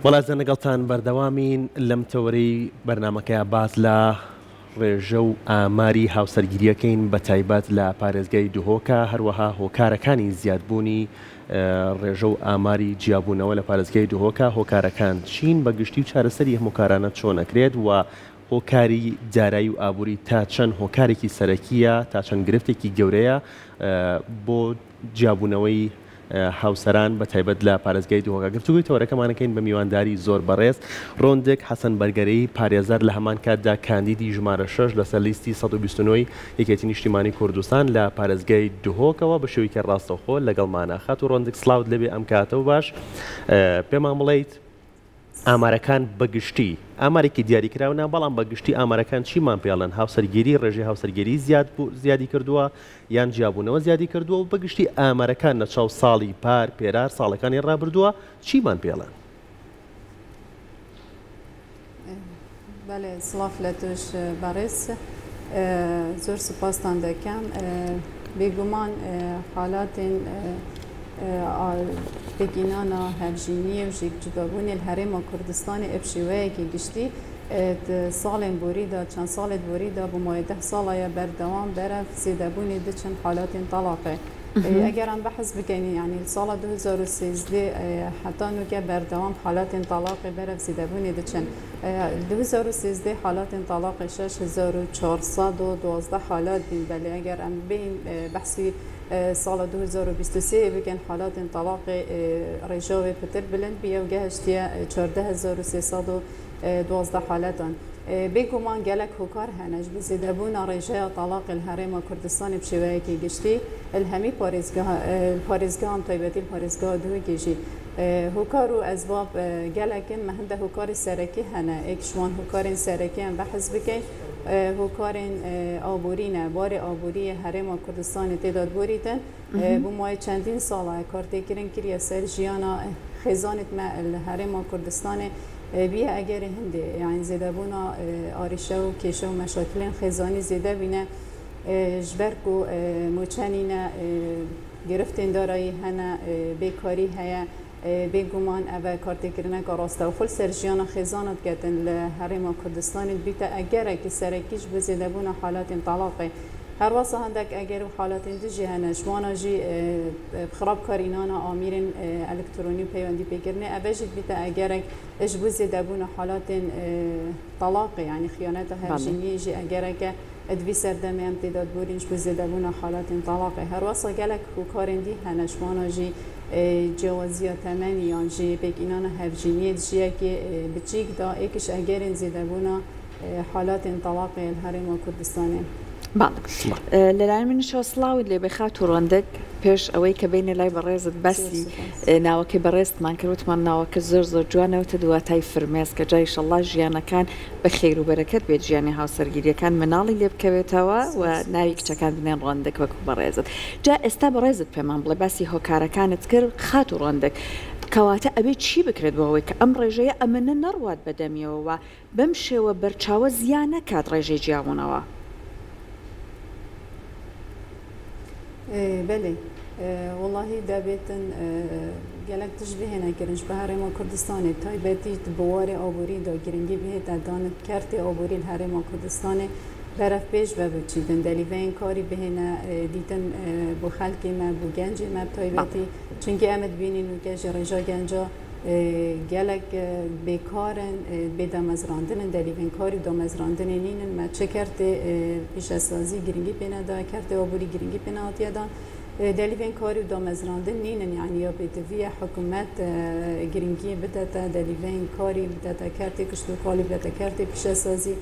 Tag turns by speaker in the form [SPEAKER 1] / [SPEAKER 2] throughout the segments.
[SPEAKER 1] وڵاتە لەگەڵتان بەردەوامین لەم تەوەرەی بەرنامەکەی باز لە ڕێژە و ئاماری هاوسەرگیریەکەین بە تایبەت لە پارێزگای دهۆکە هەروەها هۆکارەکانی زیادبوونی ڕێژە و ئاماری جیابوونەوە لە پارێزگای دهۆکە هۆکارەکان چین بە گشتی و چارەسەری هەمووکارانە چۆنەکرێت و هۆکاری دارایی و ئابووری تا چەند هۆکارێکی سەرەکیە تا چەند گرفتێکی گەورەیە بۆ جیابوونەوەی هاوسەران بە تایبەت لە پارێزگای دهۆکە. گفتوگوی تەوەرەکەمانەکەین بە میوانداری زۆر بەڕێز ڕۆندێک حەسەن بەرگەرەی پارێزەر لە هەمان کاتدا کاندیدی ژمارە 6 لەسەر لیستی 129 یەکێتی نیشتیمانی کوردستان لە پارێزگای دهۆکەوە بە شێوەیەکی ڕاستەوخۆ لەگەڵمانە خات و ڕۆندێک سلااوت لەبێ ئەم کاتەوە باش پێمان بڵیت ئامارەکان بەگشتی ئامارێکی دیاریکراونە بەڵام بەگشتی ئامارەکان چیمان پێڵەن هاوسەرگیری ڕێژەی هاوسەرگیری زیادی کردووە یان جیابوونەوە زیادی کردووە و بەگشتی ئامارەکان لە چاو ساڵی پار پێرار ساڵەکانی ڕابردووە چیمان پێڵەن؟
[SPEAKER 2] بەڵێ سڵاف لە توش بەڕێز زۆر سوپاستان دەکەم بێگومان حالاتین بگینانا هەرژینیە و ژێک جودابوونی هەرێما کوردستانی ئەبشێوەیەکی گشتی ساڵên بوریدا چەند ساڵێت بوریدا بۆ مایە 10 ساڵایە بەردەوام بەرە زێدەبوونی دو چەند حالاتین تەلاقێ ئەگەران بەحث بکەین یعنی ساڵە 2013 حتا نوکە بەردەوام حالاتین تەلاقی بەرە زێدەبوونی دو چەند 2013 حالاتین تەلاقی 6412 حالات بین بەلێ ئەگەر ئەم بین بەحثی ساڵە 2023 بکەن حالاتین تەلاقی ڕێژاوێ پتر بلند بیە و گەهشتیە 14312 حالەتان بێگومان gelek hokar hene ji zêdebûna rêjeya talaqê li Herêma Kurdistanê bi şêweyekî giştî li hemî parêzgehan taybetî parêzgeha Duhokê jî hokar û ezbab gelekin me hinde hokarê serekî hene êk ji wan hokarên serekiyan behez bikin hokarên aborî ne barê aboriyê Herêma Kurdistanê têda borîtin bû mayê çendîn sala kartêkirin kiriye ser jiyana xêzanê me li Herêma Kurdistanê بیه اگر هنده یعنی زیده بونا آریشه و کشه و مشاکلین خیزانی زیده بینه جبرک و موچنینه گرفتین دارایی هنه بیکاری هیا بگومان اوه کارتی کرنه که راسته و خل سرجیان خیزانت گتن لحریم کردستان بیته اگر که سرکیش بزیده بونا حالات طلاقه هر واسه هندک اگر حالات دیجی هنش وانا جی خراب کارینانا آمیرین الکترونی پیوندی بگیرنه اوجید بیت اگر اش بوزی دبون حالات طلاق یعنی خیانت هرجینی جی اگر که ادوی سردمه امتداد بورینش بوزی دبون حالات طلاق هر واسه گلک کارین دی هنش وانا جی جوازیات تمنی یان جی بگینانا هرجینی جیه که بچیک دا ایکش اگرین زیدبونا حالات طلاق الحرم کردستانه
[SPEAKER 3] لەلایەن منیشەوە سڵاوی لێ بخات و ڕۆندێک پێش ئەوەی کە بینێ لای بەڕێزت بەسی ناوەکەی بەڕێزتمان کردوتمان ناوەکە زۆر زۆر جوانەوەتە دواتای فرمێز کە جای ئینشەڵڵا ژیانەکان بە خێر و بەرەکەت بێت ژیانی هاوسەرگیریەکان مناڵی لێ بکەوێتەوە و ناوی کچەکان بنێن ڕۆندێک وەکو بەڕێزت جا ئێستا بەڕێزت پێمان بڵێ باسی هۆکارەکانت کرد خات و ڕۆندێک کەواتە ئەبێ چی بکرێت بۆەوەی کە ئەم ڕێژەیە ئەمنە نەڕوات بەدەمیەوە و بەم شێوە بەرچاوە زیان نەکات ڕێژەی جیابوونەوە
[SPEAKER 2] بله والله دابتن gelek tişbihêne kirin ji Herêma Kurdistanê taybetî biwarê aborî da giringî bihê te danet kertê aborî li Herêma Kurdistanê beref pêş ve biçîtin delîveyên karî bihêne dîtin bu xelkê me bu gencê me taybetî çünkü em dibînin weke ji rêja genca gelek bêkarin bêdamezrandinin delîvên karî damezrandinê nînin me çi kertê pêşesazî giringî pêne da kertê aborî giringî pêne hatiye dan delîvên karî û damezrandin nînin yani ya pêtiviye hikûmet giringiyê bidete delîveyên karî bidete kertê kiştûkalî bidete kertê pêşesazî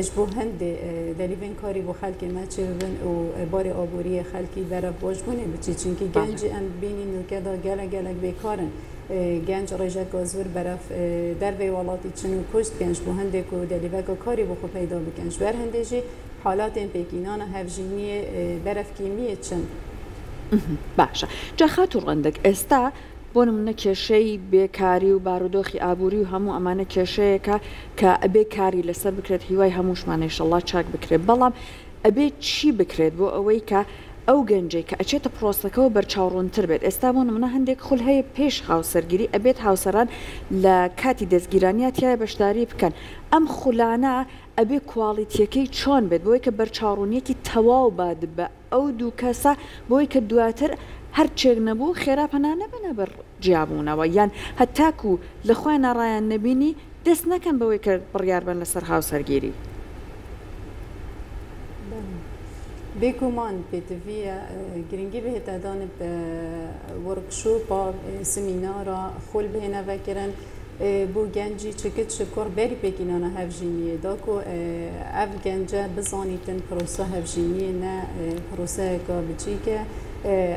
[SPEAKER 2] ji bo hindê delîvên karî bo xelkê me çêbibin û barê aboriyê xelkî beref bojbûnê biçî çünkü gencî em bînîn weke da gelek bêkarin genç rêjeka zûr beref dervê welatî çin û kuşt genç bu hindê ku delîveka karî bixwe peyda bikin ji ber hindê jî halatên pêkînana hevjîniyê beref kêmiyê çin
[SPEAKER 3] باشە جا خات و ڕەندێک ئێستا بۆ نمونە کێشەی بێکاری و بارودۆخی ئابووری و هەموو ئەمانە کێشەیەکە کە ئەبێ کاری لەسەر بکرێت هیوای هەمووشمان ئینشەڵڵا چاک بکرێت بەڵام ئەبێ چی بکرێت بۆ ئەوەی کە ئەو گەنجەی کە ئەچێتە پرۆسەکەەوە بەرچاوڕوونتر بێت ئێستا بۆ نمونە هەندێک خول هەیە پێش هاوسەرگیری ئەبێت هاوسەران لە کاتی دەستگیرانیاتیایە بەشداری بکەن ئەم خولانە ئەبێ کواڵیتیەکەی چۆن بێت بۆی کە بەرچاوڕوونیەکی تەواو باد بە ئەو دوو کەسە بۆی کە دواتر هەر چێک نەبوو خێراپەنانە بنە بەر جیابوونەوە یان هەتاکو لە خوای ناڕایان نەبینی دەست نەکەن بەوەی کە بڕیار بن لەسەر هاوسەرگیری
[SPEAKER 2] بێگومان پێتڤە گرنگی بهێتەدان وەرکشۆپا سمینارە خۆل بهێنەڤەکردن بۆ گەنجی چکت شکۆر بەری پێکینانە هەڤژینیە داکۆ ئەڤ گەنجە بزانیتن پرۆسە هەڤژینیە نە پرۆسەیەکە بچیکە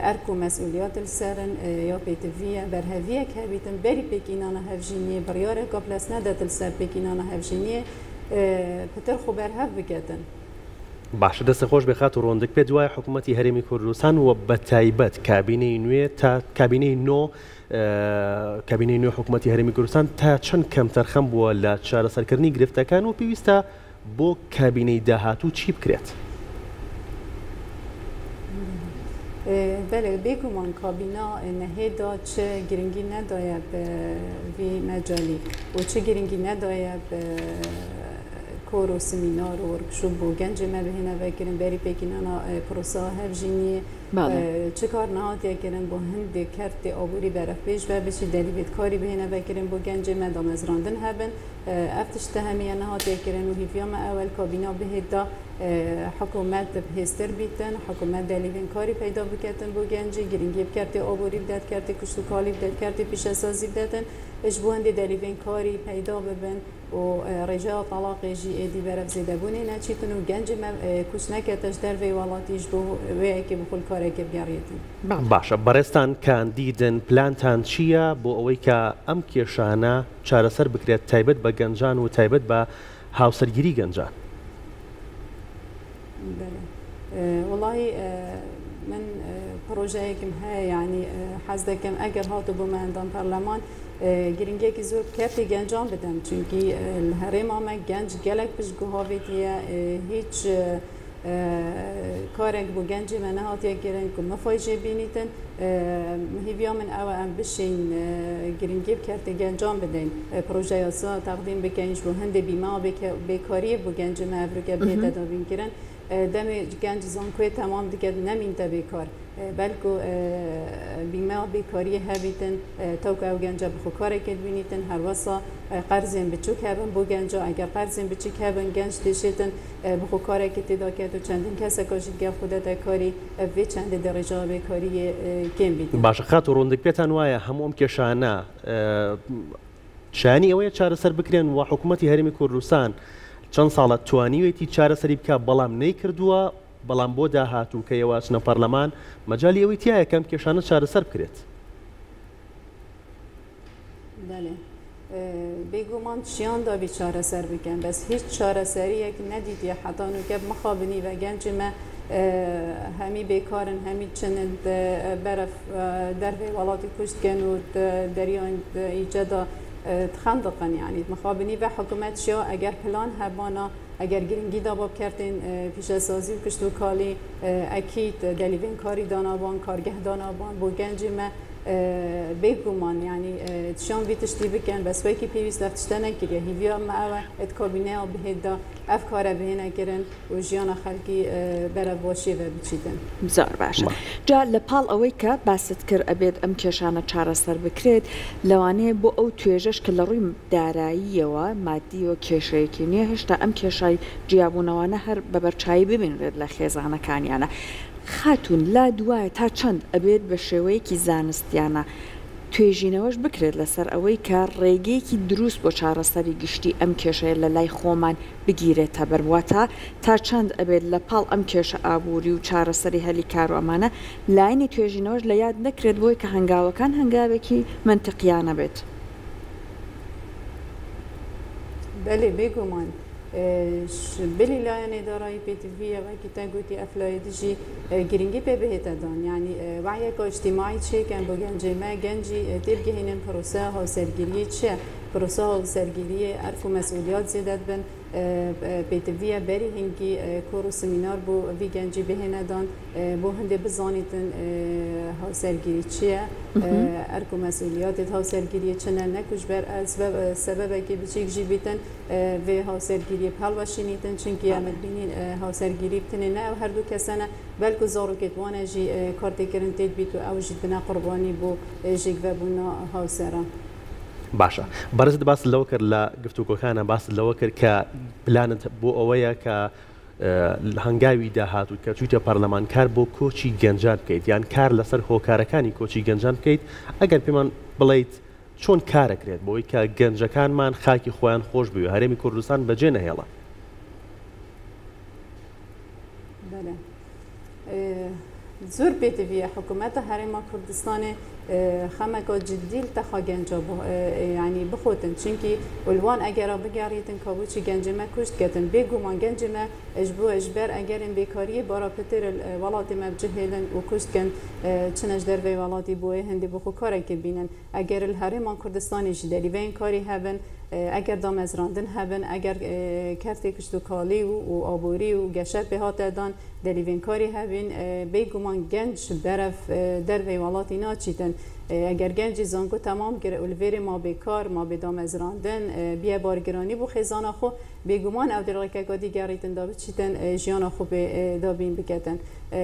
[SPEAKER 2] ئەرکو مەسئولیات لەسەرن یا پێتڤە بەرهەڤیەک هەبیتن بەری پێکینانە هەڤژینیە بڕیارێکا پلەس نەدەت لەسەر پێکینانە هەڤژینیە پتر خۆ بەرهەڤ بکەتن
[SPEAKER 1] باشە دەستە خۆش بێخات و ڕۆندک پێ دوای حکوومەتی هەرێمی کوردستان و بە تایبەت کابینەی نوێ تا کابینەی نۆ کابینەی نوێ حکوومەتی هەرێمی کوردستان تا چەند کەم تەرخەم بووە لە چارەسەرکردنی گرفتەکان و پێویستە بۆ کابینەی داهاتوو چی بکرێت؟
[SPEAKER 2] بله بێگومان کابینا نەهێدا چه گرنگی نەدایە وی مەجالی و چه گرنگی نەدایە کۆر و سمینار و وەرکشۆپ بۆ گەنجێ me bihênevekirin berî pêkînana prosa hevjîniyê çi kar nehatiyekirin bo hindê kertê aborî berevpêj ve biçî delîvêtkarî bihênevekirin bo gencê me damezrandin hebin ev tişt hemiye nehatiyekirin û hîviya me ewel kabîna bihêt da hikûmet hêstir bîtin hikûmet delîvînkarî peyda biketin bo gencî giringî kertê aborî bidet kertê kuştûkalî bidet kertê pîşesazî bidetin ji bo hindê delîvînkarî peyda bibin û rêjeya talaqê jî êdî berev zêdebûnê neçîtin û gencê me kuşnekete ji dervê welatî ji bo wêyekê bi xulkarekê bigerîtin.
[SPEAKER 1] باشە بەڕێستان کاندیدن پلانتان چییە بۆ ئەوەی کە ئەم کێشانە چارەسەر بکرێت تایبەت بە گەنجان و تایبەت بە هاوسەرگیری گەنجان؟
[SPEAKER 2] وڵی من پرۆژەیەکم هەیە ینی حەز دەکەم ئەگەر هاتو بۆ مەندان پەرلەمان گرنگێکی زۆر کەرتی گەنجان بدەم چونکی هەرێما me genc gelek piştguhavêtiye hiç karek bû gencê me nehatiye kirin ku mefay jê bînîtin hîviya min ew em bişên giringî kertê gencan bidin projeya sa teqdîm bikin ji bo hindê bîma bêkariyê bû gencê me evrike bête davîn kirin demê genc zankoyê temam dike nemîn te bêkar belku bîma bêkariyê hebîtin tewka ew genca bi xwe karekê dibînîtin her wesa qerzên biçûk hebin bû genca eger qerzên biçîk hebin genç dêşêtin bi xwe karekê têda ket û çendîn keseka jî gev xwe dete karî ev vê çendê derêja bêkariyê kêm bîtin.
[SPEAKER 1] باشە خات و ڕۆندک پێتان وایە هەموو ئەم کێشانە شانی ئەوەیە چارەسەر بکرێن و حکوومەتی هەرێمی کوردستان چەند ساڵە توانیوێتی چارەسەری بکە بەڵام نەیکردووە بەڵام بۆ داهاتوو کە ئێوەچنە پەرلەمان مەجالی ئەوەی تایە کەم کێشانە چارەسەر بکرێت.
[SPEAKER 2] بێگومان چیان دابی چارەسەر بکەن بەس هیچ چارەسەریەک نەدیدیە حتانوکە مخابنی و گەنجی me hemî bêkarin hemî çinin beref dervê welatî kuştken û deriyên îceda tixen diqin yanî mixabinî ve hikûmet şiya eger plan hebana eger giringî daba kertên pîşesazî û kuştûkalî ekît delîvênkarî danaban kargeh danaban bû gencê me bêguman yanî tişan vî tiştî bikin bes wekî pêwîst ev tişte nekiriye hîviya me ew et kabîneya bihêt da ev kare bihêne kirin û jiyana xelkî berev başê ve biçîtin.
[SPEAKER 3] زۆر باشە جا لە پاڵ ئەوەی کە باست کرد ئەبێت ئەم کێشانە چارەسەر بکرێت لەوانەیە بۆ ئەو توێژەش کە لە ڕووی داراییەوە مادی و کێشەیەکی نییە هێشتا ئەم کێشای جیابوونەوەانە هەر بەبەرچایی ببینرێت لە خێزانەکانیانە خاتون لا دوایە تا چەند ئەبێت بە شێوەیەکی زانستیانە توێژینەوەش بکرێت لەسەر ئەوەی کە ڕێگەیەکی دروست بۆ چارەسەری گشتی ئەم کێشەیە لە لای خۆمان بگیرێتە بەرواتە تا چەند ئەبێت لە پاڵ ئەم کێشە ئابووری و چارەسەری هەلی کارۆمانە لاینی توێژینەوەش لە یاد نەکرێت بۆی کە هەنگاوەکان هەنگاوێکی منتقیانە بێت.
[SPEAKER 2] بەێ بێگومان بلی لایەنێ دارایی پێتڤە وەکی te goتî eflayê dijî giringî pê bihête dan yanî weyeka îctimai çêken bo gencê me gencî têbgehînin proseya hawsergiriyê çi ye پروسه هاوسرگیری عرف و مسئولیات زیادت بن پیتویه بری هنگی کور و سمینار بو وی گنجی بهنه دان بو هنده بزانیتن هاوسرگیری چیه عرف و مسئولیات هاوسرگیری چنه نکوش بر سبب که بچیک جی بیتن و هاوسرگیری پل باشینیتن چونکه امد بینین هاوسرگیری بتنه نه و هر دو کسانه بلکه زارو کتوانه جی کارتی کرن تید بیتو او جید بنا قربانی بو جیگ و بونا هاوسرا
[SPEAKER 1] باشە بەرز باس لەوە کرد لە گفتوگۆکانە باس لەوە کرد کە پلانت بۆ ئەوەیە کە هەنگاوی داهاتوو کە چوویتە پەرلەمانکار بۆ کۆچی گەنجان بکەیت یان کار لەسەر هۆکارەکانی کۆچی گەنجان بکەیت ئەگەر پێمان بڵیت چۆن کارەکرێت بۆی کە گەنجەکانمان خاکی خۆیان خۆش بووی هەرێمی کوردستان بەجێ نەهێڵە
[SPEAKER 2] زور بيتوية حكومات هرم كردستان خمكا جديل تخا جنجا يعني بخوتن چونكي ولوان اگر بگاريتن كابوچي گنجما كشت كتن بيگو من گنجما اجبو اجبر اگرن بيكاري بارا پتر ولاتي مبجهلن وكشت كن چنج در وي ولاتي بوه هندي بخو كارك بينن اگر الهرم كردستان جدالي وين كاري هبن اگر دامزراندن هبن اگر کفتی کشتو کالی و آبوری و گشت به هات دان دلیوین کاری هبین بیگمان گنج برف در ویوالاتی ناچیدن اگر گنج زانگو تمام گره اولویر ما به کار ما به دامزراندن بیا بارگرانی بو خزانه خو بیگمان او در رکا دیگریتن دا بچیتن جیانا خو به دابین بکتن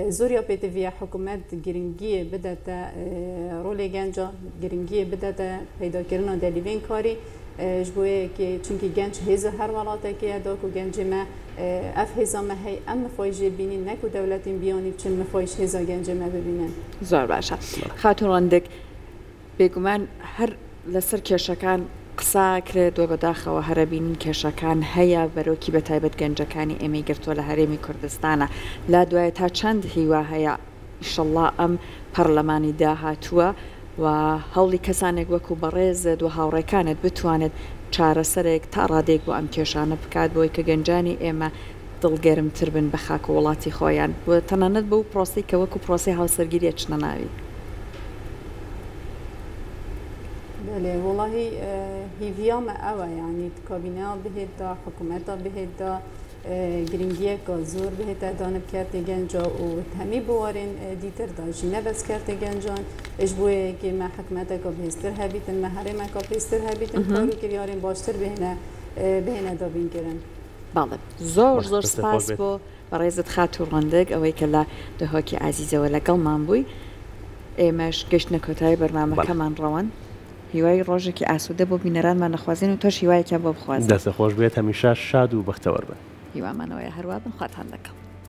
[SPEAKER 2] زوریا پیتویا حکومت گرینگی بدت رول گنجا گرینگی بدت پیدا کردن دلیوین کاری جبوه که چونکی گنج هزا هر ولاته که ادا کو گنج ما اف هزا ما هی ام فایج بینین نکو دولتین بیانی چون مفایج هزا گنج ما ببینن
[SPEAKER 3] زۆر باشە خاتوڕاندێک بێگومان هەر لەسەر کێشەکان قساکرێت دۆ بەداخەوە هەرە بینین کێشەکان هەیە بەرۆکی بە تایبەت گەنجەکانی ئێمەی گرتووە لە هەرێمی کوردستانە لا دوایە تا چەند هیوا هەیە ئیشەڵڵا ئەم پەرلەمانی داهاتووە و هەوڵی کەسانێک وەکو بەڕێزت و هاوڕێکانت بتوانێت چارەسەرێک تا ڕادێک بۆ ئەم کێشانە بکات بۆی کە گەنجانی ئێمە دڵگەرمتر بن بە خاک و وڵاتی خۆیان بۆ تەنانەت بەو پرۆسی کە وەکو پرۆسی هاوسەرگیریە چنە ناوی
[SPEAKER 2] بله والله هیویا ما اوه يعني کابینه بهدا حکومت بهدا گرینگیه که زور بهت دانب کرده گنجا و همی بوارن دیتر داشتی نبس کرده گنجان اجبوه که ما حکمت که بهستر هبیتن ما حرم که بهستر هبیتن کارو کریارن باشتر بهنه دابین گرن
[SPEAKER 3] باڵێ زۆر سپاس بۆ بەڕێزت خاتوڕاندەک ئەوەی کە لە دەهۆکی عزیزەوە لەگەڵمان بووی ئێمەش گەشتنە کۆتایی بەرنامەکەمان ڕەوەن هیوای ڕۆژێکی ئاسوودە بۆ بینەرانمان نەخوازیین و تۆش هیوایەکە بۆ بخوازن
[SPEAKER 1] دەستە خۆش بێت هەمیشە شاد و بەختەوەر بن
[SPEAKER 3] هیوامانەوەی هەروە بن خواتان لەگەڵ